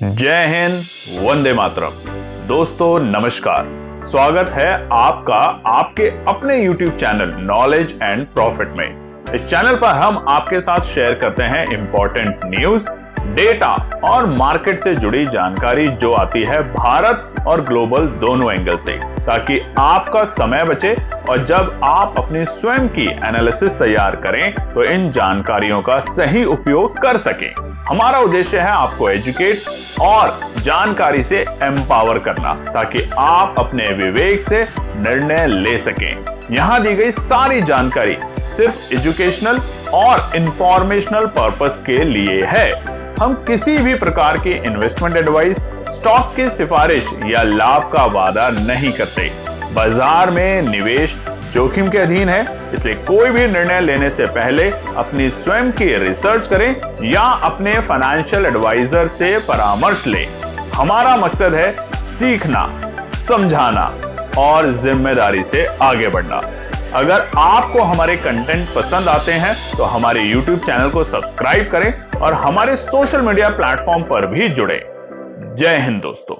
जय हिंद, वंदे मातरम। दोस्तों नमस्कार, स्वागत है आपका आपके अपने YouTube channel knowledge and profit में। इस चैनल पर हम आपके साथ शेयर करते हैं इंपॉर्टेंट न्यूज, डेटा और मार्केट से जुड़ी जानकारी जो आती है भारत और ग्लोबल दोनों एंगल से, ताकि आपका समय बचे और जब आप अपनी स्वयं की एनालिसिस तैयार करें तो इन जानकारियों का सही उपयोग कर सकें। हमारा उद्देश्य है आपको एजुकेट और जानकारी से एम्पावर करना, ताकि आप अपने विवेक से निर्णय ले सकें। यहां दी गई सारी जानकारी सिर्फ एजुकेशनल और इंफॉर्मेशनल पर्पस के लिए है। हम किसी भी प्रकार की इन्वेस्टमेंट एडवाइस, स्टॉक की सिफारिश या लाभ का वादा नहीं करते। बाजार में निवेश जोखिम के अधीन है, इसलिए कोई भी निर्णय लेने से पहले अपनी स्वयं की रिसर्च करें या अपने फाइनेंशियल एडवाइजर से परामर्श लें। हमारा मकसद है सीखना, समझाना और जिम्मेदारी से आगे बढ़ना। अगर आपको हमारे कंटेंट पसंद आते हैं तो हमारे YouTube चैनल को सब्सक्राइब करें और हमारे सोशल मीडिया प्लेटफॉर्म पर भी जुड़ें। जय हिंद दोस्तों।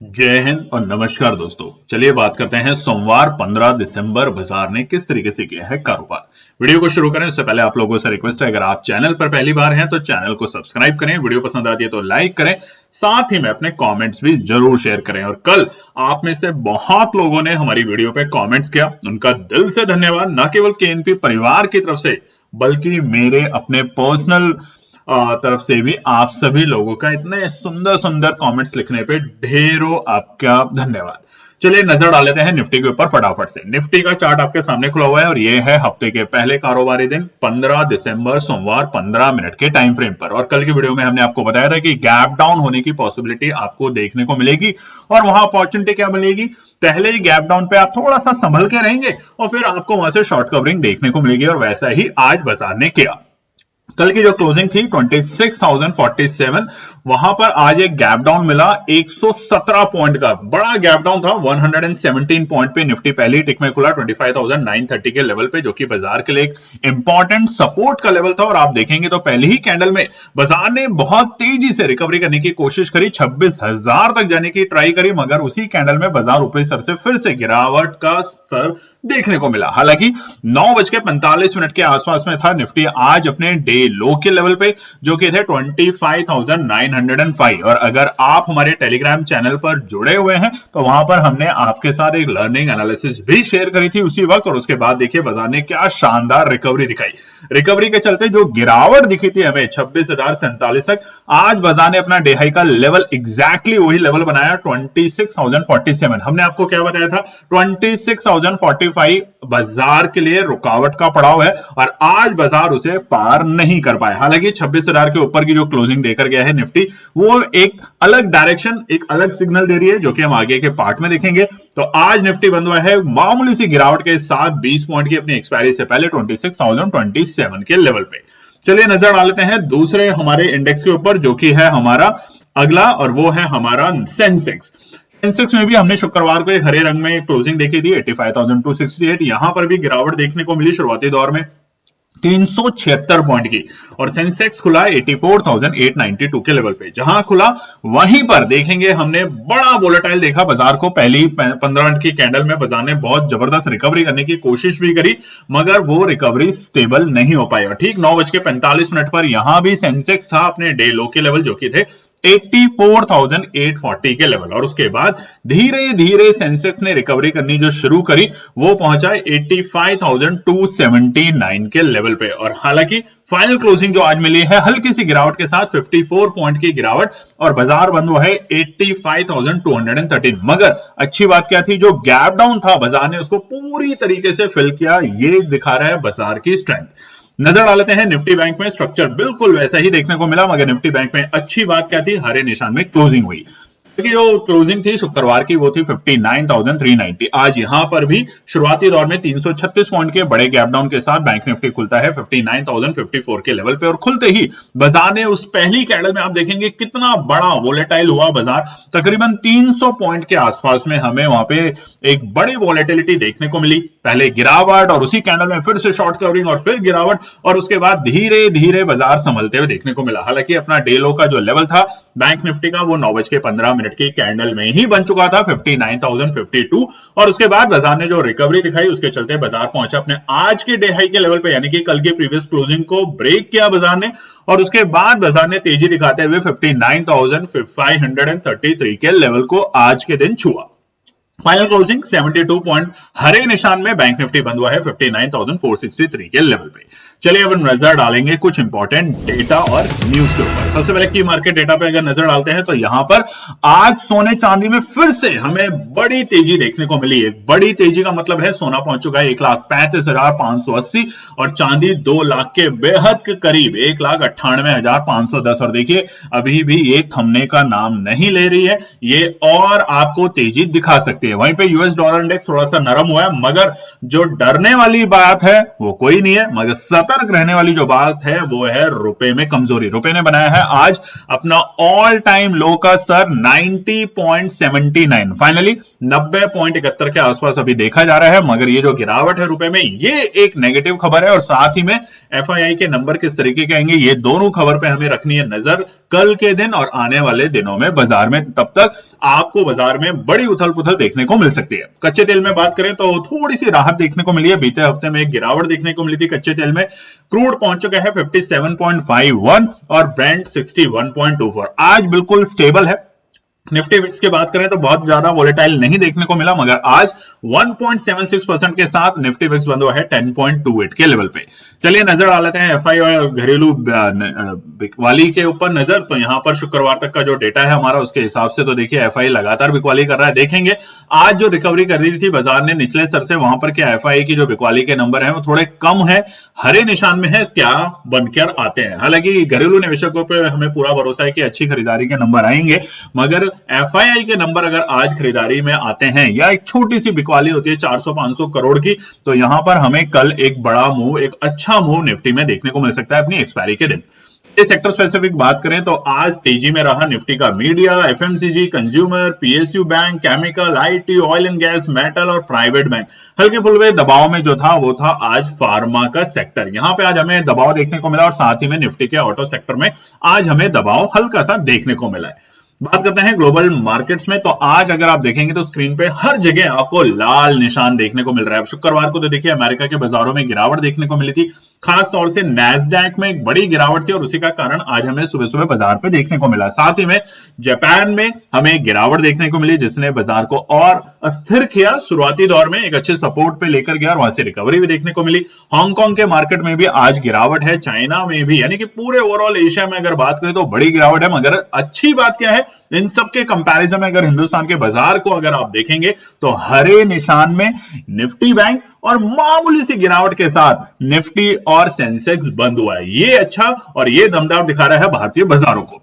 जय हिंद और नमस्कार दोस्तों। चलिए बात करते हैं सोमवार 15 दिसंबर बाजार ने किस तरीके से किया है कारोबार। वीडियो को शुरू करें उससे पहले आप लोगों से रिक्वेस्ट है, अगर आप चैनल पर पहली बार हैं तो चैनल को सब्सक्राइब करें, वीडियो पसंद आती है तो लाइक करें, साथ ही में अपने कमेंट्स भी जरूर शेयर करें। और कल आप में से बहुत लोगों ने हमारी वीडियो पे कमेंट्स किया, उनका दिल से धन्यवाद। न केवल केएनपी परिवार की तरफ से बल्कि मेरे अपने पर्सनल तरफ से भी आप सभी लोगों का इतने सुंदर सुंदर कमेंट्स लिखने पे ढेरों आपका धन्यवाद। चलिए नजर डाल लेते हैं निफ्टी के ऊपर फटाफट से। निफ्टी का चार्ट आपके सामने खुला हुआ है और ये है हफ्ते के पहले कारोबारी दिन 15 दिसंबर सोमवार 15 मिनट के टाइम फ्रेम पर। और कल की वीडियो में हमने आपको बताया था कि गैप डाउन होने की पॉसिबिलिटी आपको देखने को मिलेगी और वहां अपॉर्चुनिटी क्या मिलेगी, पहले ही गैप डाउन पे आप थोड़ा सा संभल के रहेंगे और फिर आपको वहां से शॉर्ट कवरिंग देखने को मिलेगी। और वैसा ही आज बाजार ने किया। कल की जो क्लोजिंग थी 26,047, वहां पर आज एक गैप डाउन मिला 117 पॉइंट का, बड़ा गैप डाउन था। 117 पॉइंट पे निफ्टी पहली टिक में खुला 25,930 के लेवल पे, जो कि बाजार के लिए एक इंपॉर्टेंट सपोर्ट का लेवल था। और आप देखेंगे तो पहली ही कैंडल में बाजार ने बहुत तेजी से रिकवरी करने की कोशिश करी, 26,000 तक जाने की ट्राई करी, मगर उसी कैंडल में बाजार ऊपरी सर से फिर से गिरावट का स्तर देखने को मिला। हालांकि 9:45 के आसपास में था निफ्टी आज अपने डे लो के लेवल पे, जो कि थे 25,905। और अगर आप हमारे टेलीग्राम चैनल पर जुड़े हुए हैं तो वहां पर हमने आपके साथ एक लर्निंग एनालिसिस भी शेयर करी थी उसी वक्त। और उसके बाद देखिए बाजार ने क्या शानदार रिकवरी दिखाई। रिकवरी के चलते जो गिरावट दिखी थी हमें 26,047 तक, आज बाजार ने अपना डे हाई का लेवल एग्जैक्टली वही लेवल बनाया 26,047। हमने आपको क्या बताया था, 26,045 बाजार के लिए रुकावट का पड़ाव है और आज बाजार उसे पार नहीं कर पाया। हालांकि 26,000 के ऊपर की जो क्लोजिंग देकर गया है निफ्टी, वो एक अलग डायरेक्शन, एक अलग सिग्नल दे रही है, जो कि हम आगे के पार्ट में देखेंगे। तो आज निफ्टी बंद हुआ है मामूली सी गिरावट के साथ 20 पॉइंट की अपनी एक्सपायरी से पहले 26,027 के लेवल पे। चलिए नजर डाल लेते हैं दूसरे हमारे इंडेक्स के ऊपर, जो कि है हमारा अगला, और वो है हमारा सेंसेक्स। सेंसेक्स में भी हमने शुक्रवार को एक हरे रंग में क्लोजिंग देखी थी 85,268। यहां पर भी गिरावट देखने को मिली शुरुआती दौर में 376 पॉइंट की, और सेंसेक्स खुला 84,892 के लेवल पे। जहां खुला वहीं पर देखेंगे हमने बड़ा वोलेटाइल देखा बाजार को। पहली 15 मिनट की कैंडल में बाजार ने बहुत जबरदस्त रिकवरी करने की कोशिश भी करी, मगर वो रिकवरी स्टेबल नहीं हो पाई। और ठीक 9:45 पर यहां भी सेंसेक्स था अपने डे लो के लेवल, जो कि थे 84,840 के लेवल। और उसके बाद धीरे धीरे सेंसेक्स ने रिकवरी करनी जो शुरू करी, वो पहुंचा 85,279 के लेवल पे। और हालांकि फाइनल क्लोजिंग जो आज मिली है हल्की सी गिरावट के साथ 54 पॉइंट की गिरावट, और बाजार बंद हुआ है 85,213। मगर अच्छी बात क्या थी, जो गैप डाउन था बाजार ने उसको पूरी तरीके से फिल किया। ये दिखा रहा है बाजार की स्ट्रेंथ। नजर डालते हैं निफ्टी बैंक में, स्ट्रक्चर बिल्कुल वैसा ही देखने को मिला, मगर निफ्टी बैंक में अच्छी बात क्या थी, हरे निशान में क्लोजिंग हुई। क्योंकि जो क्लोजिंग थी शुक्रवार की वो थी 59,390। आज यहां पर भी शुरुआती दौर में 336 पॉइंट के बड़े गैप डाउन के साथ बैंक निफ्टी खुलता है 59,054 के लेवल पे, और खुलते ही बाजार ने उस पहली कैंडल में आप देखेंगे कितना बड़ा वोलेटाइल हुआ बाजार, तकरीबन 300 पॉइंट के आसपास में हमें वहां पे एक बड़ी वोलेटिलिटी देखने को मिली। पहले गिरावट और उसी कैंडल में फिर से शॉर्ट कवरिंग और फिर गिरावट, और उसके बाद धीरे धीरे बाजार संभलते हुए देखने को मिला। हालांकि अपना डे लो का जो लेवल था बैंक निफ्टी का वो 9:15 की कैंडल में ही बन चुका था 59,052, और उसके बाद बाजार ने जो रिकवरी दिखाई उसके चलते बाजार पहुंचा अपने आज के डे हाई के लेवल पे, यानी कि कल के प्रीवियस क्लोजिंग को ब्रेक किया बाजार ने, और उसके बाद बाजार ने तेजी दिखाते हुए 59,533 के लेवल को आज के दिन छुआ। फाइनल क्लोजिंग 72 पॉइंट हरे निशान में बैंक निफ्टी बंद हुआ है 59,463 के लेवल पे। चलिए अब नजर डालेंगे कुछ इंपॉर्टेंट डेटा और न्यूज के ऊपर। सबसे पहले की मार्केट डेटा पे अगर नजर डालते हैं तो यहां पर आज सोने चांदी में फिर से हमें बड़ी तेजी देखने को मिली है। बड़ी तेजी का मतलब है सोना पहुंच चुका है 1,35,580 और चांदी 2 लाख के बेहद के करीब 1,98,510। और देखिए अभी भी ये थमने का नाम नहीं ले रही है, ये और आपको तेजी दिखा सकती है। वहीं पे यूएस डॉलर इंडेक्स थोड़ा सा नरम हुआ है, मगर जो डरने वाली बात है वो कोई नहीं है, मगर सतर्क रहने वाली जो बात है वो है रुपए में कमजोरी। रुपए ने बनाया है आज अपना ऑल टाइम लो का स्तर 90.79, फाइनली 90.71 के आसपास अभी देखा जा रहा है। मगर ये जो गिरावट है रुपए में ये एक नेगेटिव खबर है, और साथ ही में एफआईआई के नंबर किस तरीके के आएंगे ये दोनों खबर पे हमें रखनी है नजर कल के दिन और आने वाले दिनों में बाजार में। तब तक आपको बाजार में बड़ी उथल पुथल देखने को मिल सकती है। कच्चे तेल में बात करें तो थोड़ी सी राहत देखने को मिली है। बीते हफ्ते में एक गिरावट देखने को मिली थी कच्चे तेल में। क्रूड पहुंच चुका है 57.51 और ब्रेंट 61.24। आज बिल्कुल स्टेबल है। निफ्टी विक्स की बात करें तो बहुत ज्यादा वोलेटाइल नहीं देखने को मिला, मगर आज 1.76% के साथ निफ्टी विक्स बंद हुआ है 10.28 के लेवल पे। चलिए नजर डाल लेते हैं एफआई और घरेलू बिकवाली के ऊपर नजर। तो यहां पर शुक्रवार तक का जो डेटा है हमारा उसके हिसाब से तो देखिए एफआई लगातार बिकवाली कर रहा है। देखेंगे आज जो रिकवरी कर रही थी बाजार ने निचले स्तर से, वहां पर क्या एफआई की जो बिकवाली के नंबर है वो थोड़े कम है, हरे निशान में है, क्या बनकर आते हैं। हालांकि घरेलू निवेशकों पर हमें पूरा भरोसा है कि अच्छी खरीदारी के नंबर आएंगे, मगर एफआईआई के नंबर अगर आज खरीदारी में आते हैं या एक छोटी सी बिकवाली होती है 400-500 करोड़ की, तो यहां पर हमें कल एक बड़ा मूव, एक अच्छा मूव निफ्टी में देखने को मिल सकता है अपनी एक्सपायरी के दिन। इस सेक्टर स्पेसिफिक बात करें तो आज तेजी में रहा निफ्टी का media, FMCG, consumer, PSU bank, chemical, IT, oil and gas, metal और प्राइवेट बैंक। हल्के फुल्के दबाव में जो था वो था आज फार्मा का सेक्टर। यहां पे आज हमें दबाव देखने को मिला, और साथ ही में निफ्टी के ऑटो सेक्टर में आज हमें दबाव हल्का सा देखने को मिला है। बात करते हैं ग्लोबल मार्केट्स में, तो आज अगर आप देखेंगे तो स्क्रीन पे हर जगह आपको लाल निशान देखने को मिल रहा है। शुक्रवार को तो देखिए अमेरिका के बाजारों में गिरावट देखने को मिली थी, खास तौर से नैस्डैक में एक बड़ी गिरावट थी, और उसी का कारण आज हमें सुबह सुबह बाजार पे देखने को मिला। साथ ही में जापान में हमें गिरावट देखने को मिली, जिसने बाजार को और अस्थिर किया। शुरुआती दौर में एक अच्छे सपोर्ट पे लेकर गया और वहां से रिकवरी भी देखने को मिली। हांगकांग के मार्केट में भी आज गिरावट है, चाइना में भी, यानी कि पूरे ओवरऑल एशिया में अगर बात करें तो बड़ी गिरावट है। मगर अच्छी बात क्या है, इन सब के कंपैरिजन में अगर हिंदुस्तान के बाजार को अगर आप देखेंगे तो हरे निशान में निफ्टी बैंक और मामूली सी गिरावट के साथ निफ्टी और सेंसेक्स बंद हुआ है। ये अच्छा और ये दमदार दिखा रहा है भारतीय बाजारों को।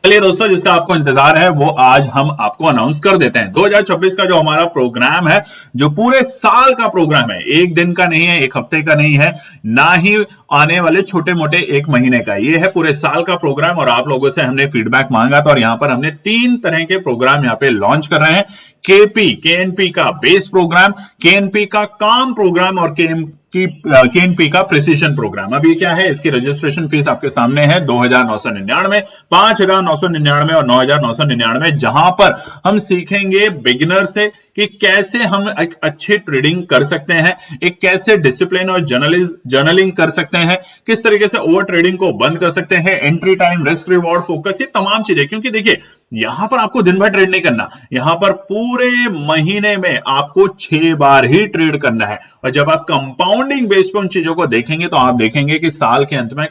चलिए दोस्तों, जिसका आपको इंतजार है वो आज हम आपको अनाउंस कर देते हैं। 2026 का जो हमारा प्रोग्राम है, जो पूरे साल का प्रोग्राम है, एक दिन का नहीं है, एक हफ्ते का नहीं है, ना ही आने वाले छोटे मोटे एक महीने का, ये है पूरे साल का प्रोग्राम। और आप लोगों से हमने फीडबैक मांगा था, और यहां पर हमने 3 तरह के प्रोग्राम यहां पे लॉन्च कर रहे हैं। केएनपी का बेस प्रोग्राम, केएनपी का काम प्रोग्राम और केएनपी का प्रिसीजन प्रोग्राम। अब ये क्या है, इसकी रजिस्ट्रेशन फीस आपके सामने है 2,999, 5,999 और 9,999, जहां पर हम सीखेंगे बिगिनर से कि कैसे हम एक अच्छी ट्रेडिंग कर सकते हैं, एक कैसे डिसिप्लिन और जर्नलिंग कर सकते हैं, किस तरीके से ओवर ट्रेडिंग को बंद कर सकते हैं, entry time, risk reward, focus, ये तमाम चीजें। क्योंकि देखिए यहां पर आपको दिन भर ट्रेड नहीं करना, यहां पर पूरे महीने में आपको 6 बार ही ट्रेड करना है। और जब आप कंपाउंडिंग बेस पे उन चीजों को देखेंगे तो आप देखेंगे कि साल के अंत में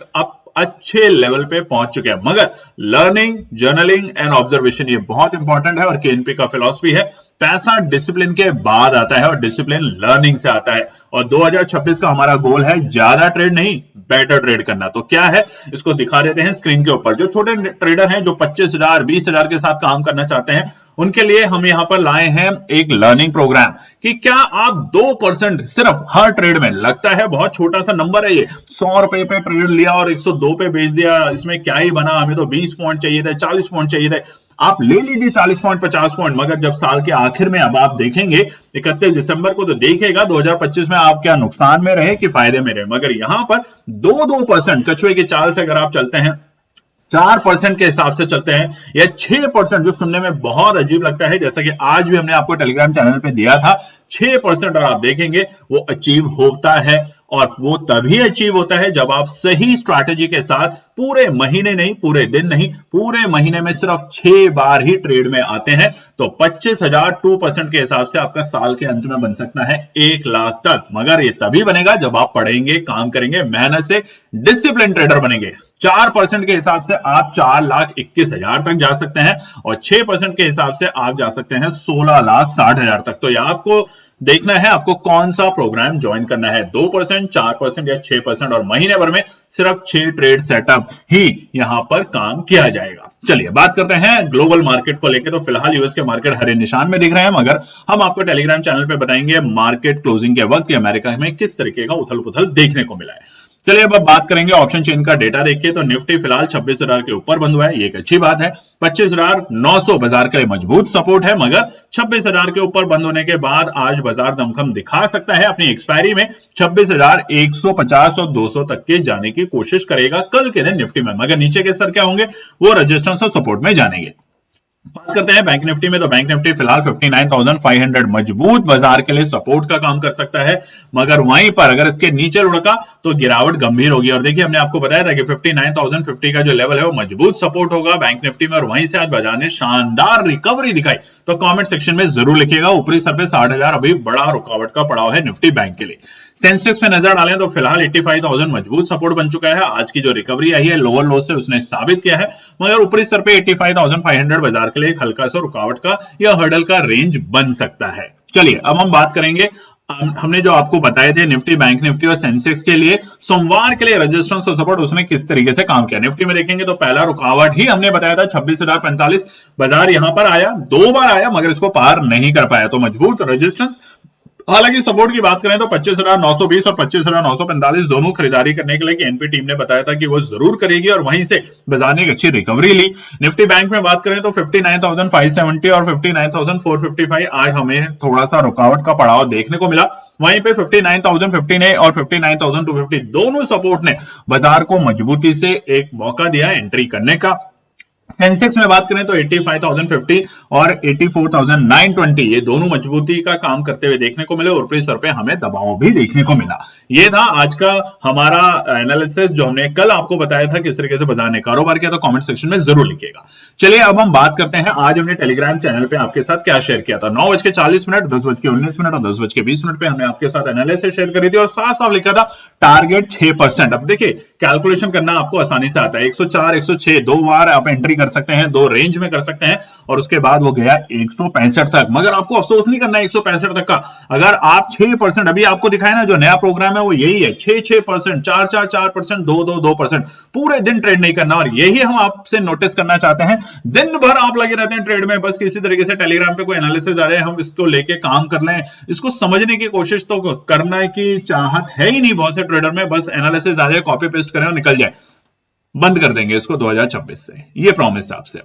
अच्छे लेवल पे पहुंच चुके हैं। मगर लर्निंग, जर्नलिंग एंड ऑब्जर्वेशन ये बहुत इंपॉर्टेंट है और केएनपी का फिलॉसफी है पैसा डिसिप्लिन के बाद आता है और डिसिप्लिन लर्निंग से आता है। और 2026 का हमारा गोल है ज्यादा ट्रेड नहीं, बेटर ट्रेड करना। तो क्या है इसको दिखा देते हैं स्क्रीन के ऊपर। जो छोटे ट्रेडर हैं जो 25,000 20,000 के साथ काम करना चाहते हैं उनके लिए हम यहां पर लाए हैं एक लर्निंग प्रोग्राम कि क्या आप 2% सिर्फ हर ट्रेड में, लगता है बहुत छोटा सा नंबर है ये, 100 रुपए पे ट्रेड लिया और 102 पे बेच दिया, इसमें क्या ही बना, हमें तो 20 पॉइंट चाहिए थे, 40 पॉइंट चाहिए थे। आप ले लीजिए 40 पॉइंट 50 पॉइंट, मगर जब साल के आखिर में अब आप देखेंगे 31 दिसंबर को तो देखिएगा 2025 में आप क्या नुकसान में रहे कि फायदे में रहे। मगर यहां पर 2% कछुए की चाल से अगर आप चलते हैं, 4% के हिसाब से चलते हैं या 6% जो सुनने में बहुत अजीब लगता है, जैसा कि आज भी हमने आपको टेलीग्राम चैनल पे दिया था 6%, और आप देखेंगे वो अचीव होता है। और वो तभी अचीव होता है जब आप सही स्ट्रैटेजी के साथ पूरे महीने नहीं, पूरे दिन नहीं, पूरे महीने में सिर्फ 6 बार ही ट्रेड में आते हैं। तो 25,000 2% के हिसाब से आपका साल के अंत में बन सकता है 1 लाख तक। मगर ये तभी बनेगा जब आप पढ़ेंगे, काम करेंगे, मेहनत से डिसिप्लिन ट्रेडर बनेंगे। 4% के हिसाब से आप 4,21,000 तक जा सकते हैं और 6% के हिसाब से आप जा सकते हैं 16,60,000 तक। तो ये आपको देखना है आपको कौन सा प्रोग्राम ज्वाइन करना है, 2%, 4% या 6%, और महीने भर में सिर्फ 6 ट्रेड सेटअप ही यहां पर काम किया जाएगा। चलिए बात करते हैं ग्लोबल मार्केट को लेकर। तो फिलहाल यूएस के मार्केट हरे निशान में दिख रहे हैं, मगर हम आपको टेलीग्राम चैनल पे बताएंगे मार्केट क्लोजिंग के वक्त अमेरिका में किस तरीके का उथल पुथल देखने को मिला है। चलिए अब बात करेंगे ऑप्शन चेन का डेटा देखिए। तो निफ्टी फिलहाल 26,000 के ऊपर बंद हुआ है, ये एक अच्छी बात है। 25,900 बाजार के लिए मजबूत सपोर्ट है, मगर 26,000 के ऊपर बंद होने के बाद आज बाजार दमखम दिखा सकता है। अपनी एक्सपायरी में 26,150 और 200 तक के जाने की कोशिश करेगा कल के दिन निफ्टी में, मगर नीचे के स्तर क्या होंगे वो रेजिस्टेंस और सपोर्ट में जानेंगे। बात करते हैं बैंक निफ्टी में। तो बैंक निफ्टी फिलहाल 59,500 मजबूत बाजार के लिए सपोर्ट का काम कर सकता है, मगर वहीं पर अगर इसके नीचे लुढ़का तो गिरावट गंभीर होगी। और देखिए हमने आपको बताया था कि 59,050 का जो लेवल है वो मजबूत सपोर्ट होगा बैंक निफ्टी में, और वहीं से आज बाजार ने शानदार रिकवरी दिखाई। तो कमेंट सेक्शन में जरूर लिखिएगा। ऊपरी सर पे 60,000 अभी बड़ा रुकावट का पड़ाव है निफ्टी बैंक के लिए। सेंसेक्स में नजर डालें तो फिलहाल 85,000 मजबूत सपोर्ट बन चुका है। आज की जो रिकवरी आई है लोअर लो से उसने साबित किया है, मगर ऊपरी स्तर पे 85,500 बाजार के लिए एक हल्का सा रुकावट का या हर्डल का रेंज बन सकता है। चलिए अब हम बात करेंगे, हमने जो आपको बताए थे निफ्टी, बैंक निफ्टी और सेंसेक्स के लिए सोमवार के लिए रेजिस्टेंस और सपोर्ट उसने किस तरीके से काम किया। निफ्टी में देखेंगे तो पहला रुकावट ही हमने बताया था 26,045, बाजार यहां पर आया, 2 बार आया मगर इसको पार नहीं कर पाया, तो मजबूत रेजिस्टेंस। हालांकि सपोर्ट की बात करें तो 25,920 और 25,945 दोनों खरीदारी करने के लिए एनपी टीम ने बताया था कि वो जरूर करेगी, और वहीं से बाजार ने एक अच्छी रिकवरी ली। निफ्टी बैंक में बात करें तो 59,570 और 59,455 आज हमें थोड़ा सा रुकावट का पड़ाव देखने को मिला। वहीं पे 59,050 ने और 59,250 दोनों सपोर्ट ने बाजार को मजबूती से एक मौका दिया एंट्री करने का। सेंसेक्स में बात करें तो 85,050 और 84,920 ये दोनों मजबूती का काम करते हुए देखने को मिले, और ऊपरी स्तर पे हमें दबाव भी देखने को मिला। ये था आज का हमारा एनालिसिस जो हमने कल आपको बताया था किस तरीके से बाजार ने कारोबार किया, तो कमेंट सेक्शन में जरूर लिखिएगा। चलिए अब हम बात करते हैं आज हमने टेलीग्राम चैनल पे आपके साथ क्या शेयर किया था। 9:40, 10:19 और 10:20 पे हमने आपके साथ एनालिसिस शेयर करी थी, और साफ साफ लिखा था टारगेट 6%। अब देखिए कैलकुलेशन करना आपको आसानी से आता है, 104 106 दो बार आप एंट्री कर सकते हैं, 2 रेंज में कर सकते हैं, और उसके बाद वो गया 165 तक। मगर आपको अफसोस नहीं करना है 165 तक का, अगर आप 6%, अभी आपको दिखाया ना जो नया प्रोग्राम है वो यही है, 6% 4% 2% पूरे दिन ट्रेड नहीं करना। और यही हम आपसे नोटिस करना चाहते हैं, दिन भर आप लगे रहते हैं ट्रेड में, बस किसी तरीके से टेलीग्राम पे कोई एनालिसिस आ रहे हैं हम इसको लेके काम कर लें, इसको समझने की कोशिश तो करना की चाहत है ही नहीं बहुत से ट्रेडर में, बस एनालिसिस आ जाए कॉपी पेस्ट करें और निकल जाए। बंद कर देंगे इसको 2026 से, ये प्रॉमिस है आपसे।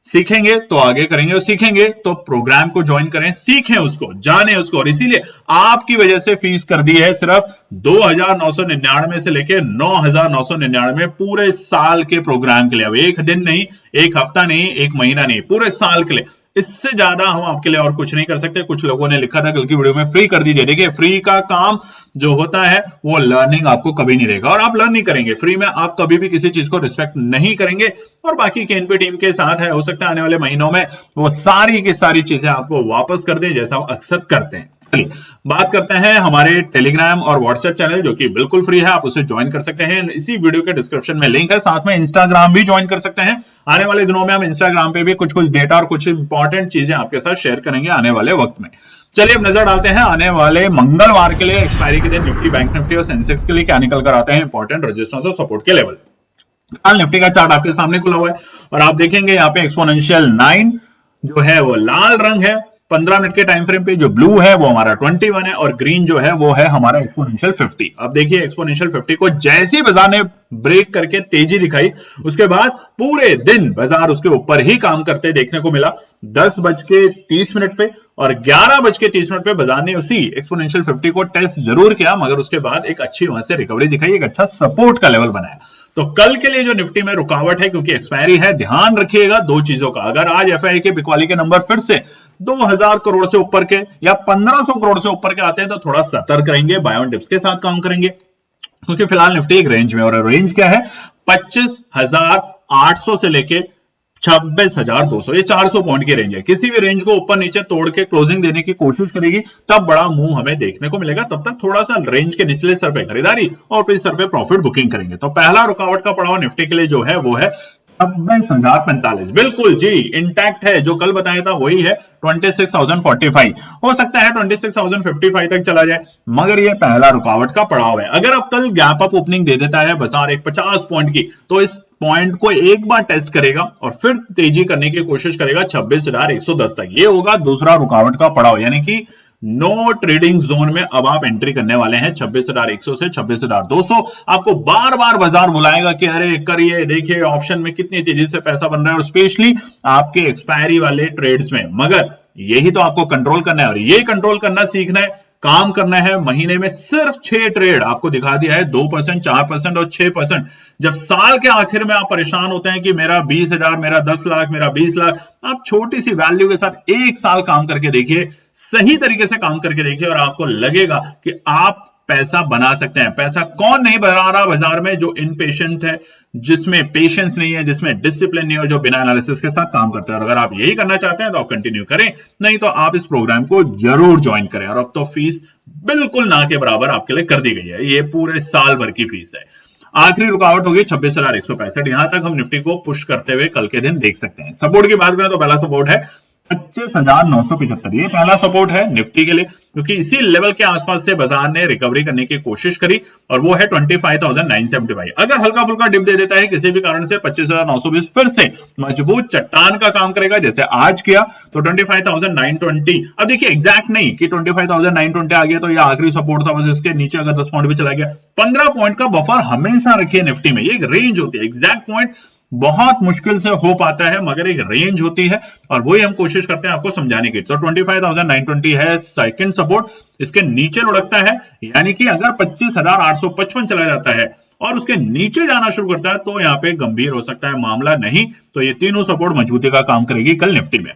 सीखेंगे तो आगे करेंगे, और सीखेंगे तो प्रोग्राम को ज्वाइन करें, सीखें उसको, जाने उसको। और इसीलिए आपकी वजह से फीस कर दी है सिर्फ 2,999 से लेकर 9,999 पूरे साल के प्रोग्राम के लिए। अब एक दिन नहीं, एक हफ्ता नहीं, एक महीना नहीं, पूरे साल के लिए। इससे ज्यादा हम आपके लिए और कुछ नहीं कर सकते। कुछ लोगों ने लिखा था कल की वीडियो में फ्री कर दीजिए, देखिए फ्री का काम जो होता है वो लर्निंग आपको कभी नहीं देगा, और आप लर्न नहीं करेंगे फ्री में, आप कभी भी किसी चीज को रिस्पेक्ट नहीं करेंगे। और बाकी केएनपी टीम के साथ है, हो सकता है आने वाले महीनों में वो सारी की सारी चीजें आपको वापस कर दें जैसा वो अक्सर करते हैं। चलिए बात करते हैं हमारे टेलीग्राम और व्हाट्सएप चैनल, जो कि बिल्कुल फ्री है, आप उसे ज्वाइन कर सकते हैं। इसी वीडियो के डिस्क्रिप्शन में लिंक है, साथ में इंस्टाग्राम भी ज्वाइन कर सकते हैं। आने वाले दिनों में हम इंस्टाग्राम पे भी कुछ डेटा और कुछ इंपॉर्टेंट चीजें आपके साथ शेयर करेंगे आने वाले वक्त में। चलिए अब नजर डालते हैं आने वाले मंगलवार के लिए एक्सपायरी के दिन निफ्टी, बैंक निफ्टी और सेंसेक्स के लिए क्या निकल कर आते हैं इंपॉर्टेंट रेजिस्टेंस और सपोर्ट के लेवल। निफ्टी का चार्ट आपके सामने खुला हुआ है और आप देखेंगे यहाँ पे एक्सपोनेंशियल 9 जो है वो लाल रंग है 15 मिनट के टाइम फ्रेम पे, जो ब्लू है वो हमारा 21 है और ग्रीन जो है वो है हमारा एक्सपोनेंशियल 50। अब देखिए एक्सपोनेंशियल 50 को जैसे ही बाजार ने ब्रेक करके तेजी दिखाई, उसके बाद पूरे दिन बाजार उसके ऊपर ही काम करते देखने को मिला। 10:30 पे और 11:30 पे बाजार ने उसी एक्सपोनेंशियल 50 को टेस्ट जरूर किया, मगर उसके बाद एक अच्छी वहां से रिकवरी दिखाई, एक अच्छा सपोर्ट का लेवल बनाया। तो कल के लिए जो निफ्टी में रुकावट है, क्योंकि एक्सपायरी है, ध्यान रखिएगा दो चीजों का। अगर आज एफआई के बिकवाली के नंबर फिर से 2000 करोड़ से ऊपर के या 1500 करोड़ से ऊपर के आते हैं तो थोड़ा सतर्क रहेंगे, बाय ऑन डिप्स के साथ काम करेंगे, क्योंकि फिलहाल निफ्टी एक रेंज में, और रेंज क्या है 25,800 से लेके 26,200, ये 400 पॉइंट की रेंज है। किसी भी रेंज को ऊपर नीचे तोड़ के क्लोजिंग देने की कोशिश करेगी तब बड़ा मुंह हमें देखने को मिलेगा। तब तक थोड़ा सा रेंज के निचले स्तर पे खरीदारी और फिर स्तर पे प्रॉफिट बुकिंग करेंगे। तो पहला रुकावट का पड़ाव निफ्टी के लिए जो है वो है 26,045। बिल्कुल जी, इंटैक्ट है, जो कल बताया था वही है 26,045। हो सकता है 26,055 तक चला जाए, मगर ये पहला रुकावट का पड़ाव है। अगर अब कल गैप अप ओपनिंग दे देता है बाजार एक 50 पॉइंट की, तो इस पॉइंट को एक बार टेस्ट करेगा और फिर तेजी करने की कोशिश करेगा 26,110 तक। ये होगा दूसरा रुकावट का पड़ाव, यानी कि नो ट्रेडिंग जोन में अब आप एंट्री करने वाले हैं 26,100 से 26,200। आपको बार बार बाजार बुलाएगा कि अरे करिए, देखिए ऑप्शन में कितनी तेजी से पैसा बन रहा है, और स्पेशली आपके एक्सपायरी वाले ट्रेड्स में। मगर यही तो आपको कंट्रोल करना है, और ये कंट्रोल करना सीखना है, काम करना है। महीने में सिर्फ 6 ट्रेड आपको दिखा दिया है, 2%, 4% और 6%। जब साल के आखिर में आप परेशान होते हैं कि मेरा 20,000, मेरा 10 लाख, मेरा 20 लाख, आप छोटी सी वैल्यू के साथ एक साल काम करके देखिए, सही तरीके से काम करके देखिए, और आपको लगेगा कि आप पैसा बना सकते हैं। पैसा कौन नहीं बना रहा बाजार में? जो इनपेशेंट है, जिसमें पेशेंस नहीं है, जिसमें डिसिप्लिन नहीं है, और जो बिना एनालिसिस के साथ काम करते हैं। और अगर आप यही करना चाहते हैं तो आप कंटिन्यू करें, नहीं तो आप इस प्रोग्राम को जरूर ज्वाइन करें। और अब तो फीस बिल्कुल ना के बराबर आपके लिए कर दी गई है, ये पूरे साल भर की फीस है। आखिरी रुकावट होगी 26,165। यहां तक हम निफ्टी को पुश करते हुए कल के दिन देख सकते हैं। सपोर्ट की बात करें तो पहला सपोर्ट है 25,975। ये पहला सपोर्ट है निफ्टी के लिए, क्योंकि इसी लेवल के आसपास से बाजार ने रिकवरी करने की कोशिश करी, और वो है 25,975। अगर हल्का फुल्का डिप दे देता है किसी भी कारण से 25,920 फिर से मजबूत चट्टान का काम करेगा, जैसे आज किया, तो 25,920। अब देखिए एग्जैक्ट नहीं कि 25,920 आ गया तो ये आखिरी सपोर्ट था, बस इसके नीचे अगर 10 पॉइंट भी चला गया। 15 पॉइंट का बफर हमेशा रखिए निफ्टी में। ये एक रेंज होती है, एग्जैक्ट पॉइंट बहुत मुश्किल से हो पाता है, मगर एक रेंज होती है, और वही हम कोशिश करते हैं आपको समझाने की। तो 25,920 है सेकंड सपोर्ट, इसके नीचे लुढ़कता है, यानी कि अगर 25,855 चला जाता है और उसके नीचे जाना शुरू करता है तो यहां पे गंभीर हो सकता है मामला। नहीं तो ये तीनों सपोर्ट मजबूती का काम करेगी कल निफ्टी में।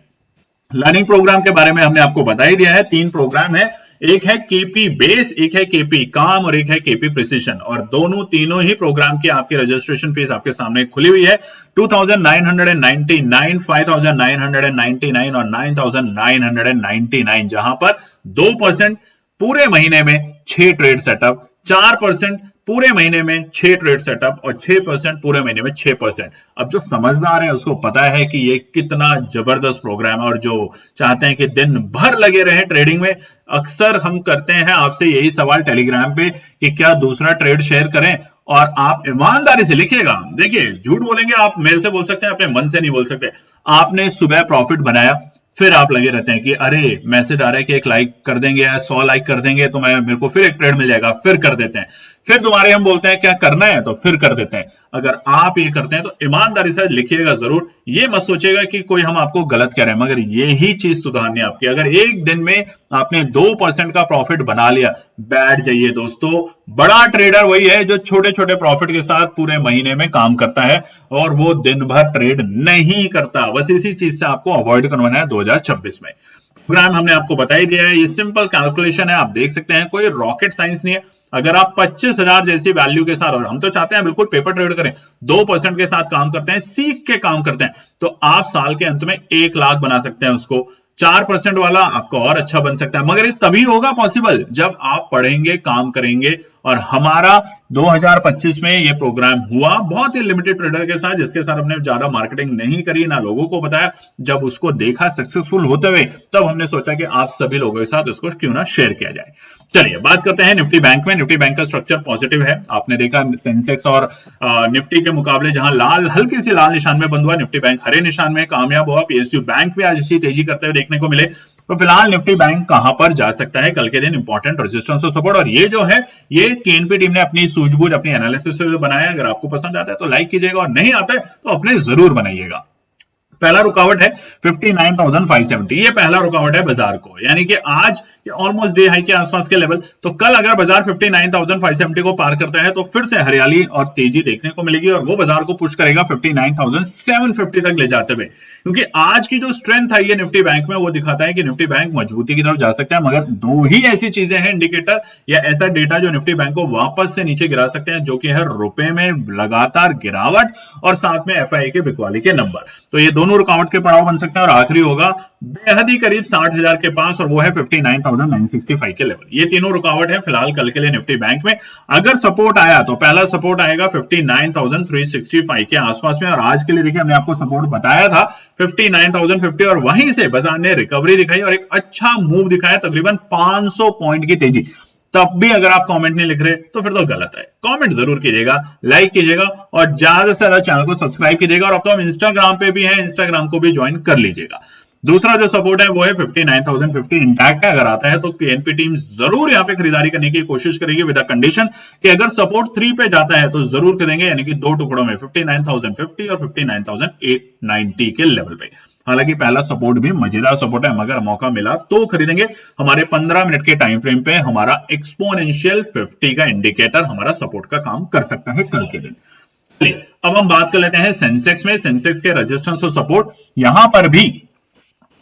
लर्निंग प्रोग्राम के बारे में हमने आपको बता ही दिया है, 3 प्रोग्राम है, एक है केपी बेस, एक है केपी काम और एक है केपी प्रिसीजन। और तीनों ही प्रोग्राम की आपकी रजिस्ट्रेशन फीस आपके सामने खुली हुई है। 2,999, 5,999 और 9,999, जहां पर 2% पूरे महीने में 6 ट्रेड सेटअप, 4% पूरे महीने में 6 ट्रेड सेटअप और 6% पूरे महीने में 6%। अब जो समझदार है उसको पता है कि ये कितना जबरदस्त प्रोग्राम है, और जो चाहते हैं कि दिन भर लगे रहे ट्रेडिंग में, अक्सर हम करते हैं आपसे यही सवाल टेलीग्राम पे कि क्या दूसरा ट्रेड शेयर करें, और आप ईमानदारी से लिखिएगा। देखिए झूठ बोलेंगे आप, मेरे से बोल सकते हैं, अपने मन से नहीं बोल सकते। आपने सुबह प्रॉफिट बनाया, फिर आप लगे रहते हैं कि अरे मैसेज आ रहा है कि 1 लाइक कर देंगे या 100 लाइक कर देंगे तो मेरे को फिर एक ट्रेड मिल जाएगा, फिर कर देते हैं। फिर दोबारा हम बोलते हैं क्या करना है, तो फिर कर देते हैं। अगर आप ये करते हैं तो ईमानदारी से लिखिएगा जरूर, ये मत सोचिएगा कि कोई हम आपको गलत कह रहे हैं, मगर यही चीज सुधारनी है आपकी। अगर एक दिन में आपने 2% का प्रॉफिट बना लिया, बैठ जाइए दोस्तों। बड़ा ट्रेडर वही है जो छोटे छोटे प्रॉफिट के साथ पूरे महीने में काम करता है, और वो दिन भर ट्रेड नहीं करता। बस इसी चीज से आपको अवॉइड करवाना है 2026 में। प्रोग्राम हमने आपको बता ही दिया है, ये सिंपल कैलकुलेशन है, आप देख सकते हैं, कोई रॉकेट साइंस नहीं है। अगर आप 25,000 जैसी वैल्यू के साथ, और हम तो चाहते हैं बिल्कुल पेपर ट्रेड करें, 2% के साथ काम करते हैं, सीख के काम करते हैं, तो आप साल के अंत में 1 लाख बना सकते हैं उसको। 4% वाला आपको और अच्छा बन सकता है, मगर ये तभी होगा पॉसिबल जब आप पढ़ेंगे, काम करेंगे। और हमारा 2025 में ये प्रोग्राम हुआ बहुत ही लिमिटेड ट्रेडर के साथ, जिसके साथ हमने ज्यादा मार्केटिंग नहीं करी, ना लोगों को बताया। जब उसको देखा सक्सेसफुल होते हुए, तब हमने सोचा कि आप सभी लोगों के साथ इसको क्यों ना शेयर किया जाए। चलिए बात करते हैं निफ्टी बैंक में। निफ्टी बैंक का स्ट्रक्चर पॉजिटिव है। आपने देखा सेंसेक्स और निफ्टी के मुकाबले जहां लाल, हल्की सी लाल निशान में बंद हुआ, निफ्टी बैंक हरे निशान में कामयाब हुआ। पीएसयू बैंक भी आज इसी तेजी करते हुए देखने को मिले। तो फिलहाल निफ्टी बैंक कहां पर जा सकता है कल के दिन, इंपॉर्टेंट रेजिस्टेंस और सपोर्ट। और ये जो है, ये केएनपी टीम ने अपनी सूझबूझ, अपनी एनालिसिस से बनाया। अगर आपको पसंद आता है तो लाइक कीजिएगा, और नहीं आता है तो अपने जरूर बनाइएगा। पहला रुकावट है 59,570, ये पहला रुकावट है बाजार को, यानी कि आज ऑलमोस्ट डे हाई के आसपास के लेवल। तो कल अगर बाजार 59,570 को पार करता है तो फिर से हरियाली और तेजी देखने को मिलेगी, और वो बाजार को पुश करेगा 59,750 तक ले जाते हुए। क्योंकि आज की जो स्ट्रेंथ आई है निफ्टी बैंक में, वो दिखाता है कि निफ्टी बैंक मजबूती की तरफ जा सकता है। मगर दो ही ऐसी चीजें हैं, इंडिकेटर या ऐसा डेटा, जो निफ्टी बैंक को वापस से नीचे गिरा सकते हैं, जो कि है रुपए में लगातार गिरावट और साथ में एफआईआई के बिकवाली के नंबर। तो ये दोनों रुकावट के पड़ाव बन सकते हैं, और आखिरी होगा बेहद ही करीब 60,000 के पास, और वो है 59,965 के लेवल। ये तीनों रुकावट है फिलहाल कल के लिए निफ्टी बैंक में। अगर सपोर्ट आया तो पहला सपोर्ट आएगा 59,365 के आसपास में, और आज के लिए देखिए हमने आपको सपोर्ट बताया था 59,050, और वहीं से बाजार ने रिकवरी दिखाई और एक अच्छा मूव दिखाया, तकरीबन 500 पॉइंट की तेजी। तब भी अगर आप कमेंट नहीं लिख रहे तो फिर तो गलत है। कमेंट जरूर कीजिएगा, लाइक कीजिएगा, और ज्यादा से ज्यादा चैनल को सब्सक्राइब कीजिएगा। और अब तो हम इंस्टाग्राम पे भी हैं, इंस्टाग्राम को भी ज्वाइन कर लीजिएगा। दूसरा जो सपोर्ट है वो है 59,050 इंटैक्ट है। अगर आता है तो केएनपी टीम जरूर यहाँ पे खरीदारी करने की कोशिश करेगी, विद कंडीशन कि अगर सपोर्ट 3 पे जाता है तो जरूर खरीदेंगे, यानी कि दो टुकड़ों में 59,050 और 59,890 के लेवल पे। हालांकि पहला सपोर्ट भी मजेदार सपोर्ट है, मगर मौका मिला तो खरीदेंगे। हमारे 15 मिनट के टाइम फ्रेम पे हमारा एक्सपोनेंशियल 50 का इंडिकेटर हमारा सपोर्ट का काम कर सकता है कल के दिन। चलिए अब हम बात कर लेते हैं सेंसेक्स में। सेंसेक्स के रेजिस्टेंस और सपोर्ट, यहां पर भी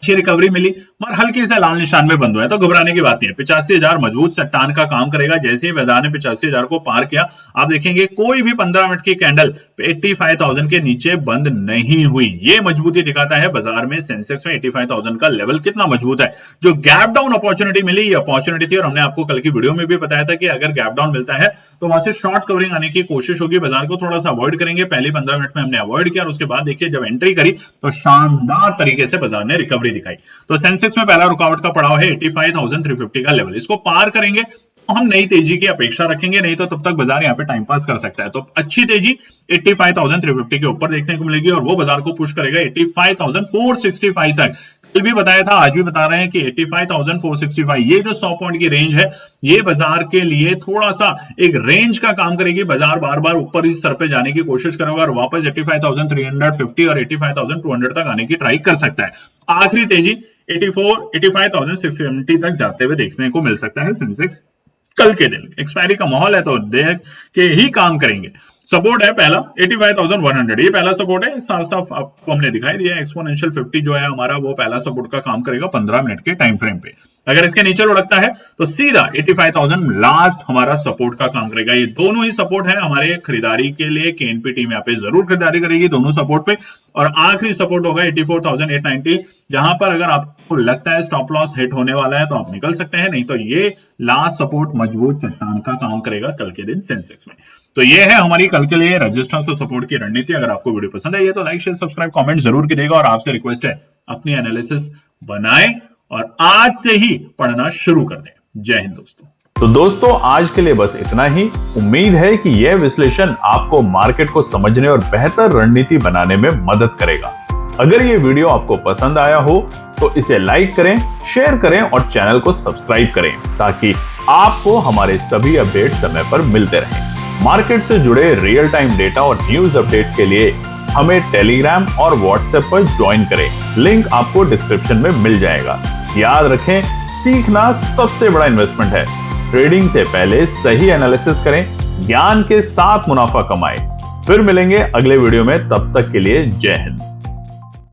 अच्छी रिकवरी मिली, मगर हल्की से लाल निशान में बंद हुआ है, तो घबराने की बात नहीं है। 85,000 मजबूत चट्टान का काम करेगा। जैसे ही बाजार ने 85,000 को पार किया, आप देखेंगे कोई भी 15 मिनट की कैंडल 85,000 के नीचे बंद नहीं हुई। ये मजबूती दिखाता है बाजार में, सेंसेक्स में 85,000 का लेवल कितना मजबूत है। जो गैप डाउन अपॉर्चुनिटी मिली, ये अपॉर्चुनिटी थी, और हमने आपको कल की वीडियो में भी बताया था कि अगर गैप डाउन मिलता है तो वहां से शॉर्ट कवरिंग आने की कोशिश होगी। बाजार को थोड़ा सा अवॉइड करेंगे। पहले 15 मिनट में हमने अवॉइड किया, और उसके बाद देखिए जब एंट्री करी तो शानदार तरीके से बाजार ने रिकवरी दिखाई। तो सेंसेक्स में पहला रुकावट का पड़ाव है 85,350 का लेवल। इसको पार करेंगे तो हम नई तेजी की अपेक्षा रखेंगे, नहीं तो तब तक बाजार यहाँ पे टाइम पास कर सकता है। तो अच्छी तेजी 85,350 के ऊपर देखने को मिलेगी, और वो बाजार को पुश करेगा 85,465 तक। कल भी बताया था, आज भी बता रहे हैं कि 85,465 ये जो 100 पॉइंट की रेंज है, ये बाजार के लिए थोड़ा सा एक रेंज का काम करेगी। बाजार बार बार ऊपर इस स्तर पे जाने की कोशिश करेगा, और वापस 85,350 और 85,200 तक आने की ट्राई कर सकता है। आखिरी तेजी 85,670 तक जाते हुए देखने को मिल सकता है सेंसेक्स कल के दिन। एक्सपायरी का माहौल है तो देख के ही काम करेंगे। सपोर्ट है पहला 85,100, ये पहला सपोर्ट है, साफ साफ आपको हमने दिखाई दिया। एक्सपोनेंशियल 50 जो है हमारा, वो पहला सपोर्ट का काम करेगा 15 मिनट के टाइम फ्रेम पे। अगर इसके नीचे लुढ़कता है तो सीधा 85,000 लास्ट हमारा सपोर्ट का काम करेगा। ये दोनों ही सपोर्ट है हमारे खरीदारी के लिए। केएनपी टीम यहाँ पे जरूर खरीदारी करेगी दोनों सपोर्ट पे। और आखिरी सपोर्ट होगा 84,890, जहां पर अगर आपको लगता है स्टॉप लॉस हिट होने वाला है तो आप निकल सकते हैं, नहीं तो ये लास्ट सपोर्ट मजबूत चट्टान का काम करेगा कल के दिन सेंसेक्स में। तो ये है हमारी कल के लिए रेजिस्टेंस और सपोर्ट की रणनीति। अगर आपको वीडियो पसंद आई है तो लाइक शेयर सब्सक्राइब कमेंट जरूर कीजिएगा, और आपसे रिक्वेस्ट है अपनी एनालिसिस बनाएं और आज से ही पढ़ना शुरू कर दें। जय हिंद दोस्तों। तो दोस्तों आज के लिए बस इतना ही। उम्मीद है कि यह विश्लेषण आपको मार्केट को समझने और बेहतर रणनीति बनाने में मदद करेगा। अगर ये वीडियो आपको पसंद आया हो तो इसे लाइक करें, शेयर करें और चैनल को सब्सक्राइब करें, ताकि आपको हमारे सभी अपडेट समय पर मिलते रहें। मार्केट से जुड़े रियल टाइम डेटा और न्यूज अपडेट के लिए हमें टेलीग्राम और व्हाट्सएप पर ज्वाइन करें। लिंक आपको डिस्क्रिप्शन में मिल जाएगा। याद रखें, सीखना सबसे बड़ा इन्वेस्टमेंट है। ट्रेडिंग से पहले सही एनालिसिस करें, ज्ञान के साथ मुनाफा कमाएं। फिर मिलेंगे अगले वीडियो में, तब तक के लिए जय हिंद।